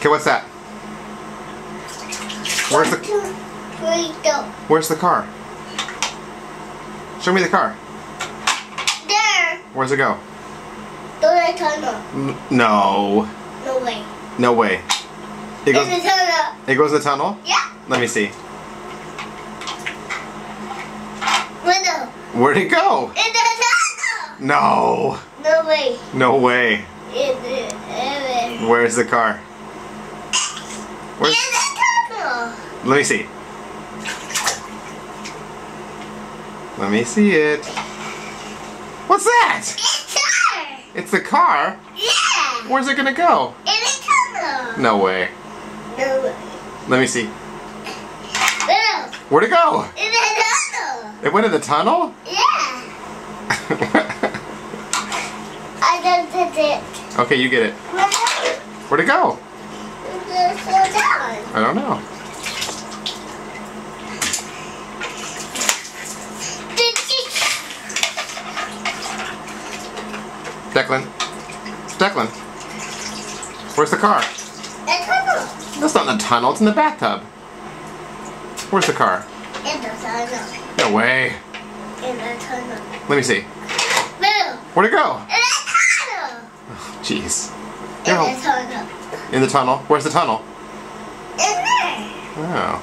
Okay, what's that? Where's the... 1, 2, 3, go. Where's the car? Show me the car. There. Where's it go? To the tunnel. No. No way. No way. It goes... In the tunnel. It goes in the tunnel? Yeah. Let me see. Window. Where'd it go? In the tunnel. No. No way. No way. In the tunnel. Where's the car? Where's... In the tunnel. Let me see. Let me see it. What's that? It's there. It's the car? Yeah. Where's it gonna go? In the tunnel. No way. No way. Let me see. Window. Where'd it go? In the tunnel. It went in the tunnel? Yeah. I just did it. Okay, you get it. Window. Where'd it go? It's down. I don't know. Declan. Declan. Where's the car? The tunnel. That's not in the tunnel, it's in the bathtub. Where's the car? In the tunnel. No way. In the tunnel. Let me see. Window. Where'd it go? In the tunnel. Jeez. In You're the tunnel. in the tunnel. Where's the tunnel? In there. Oh.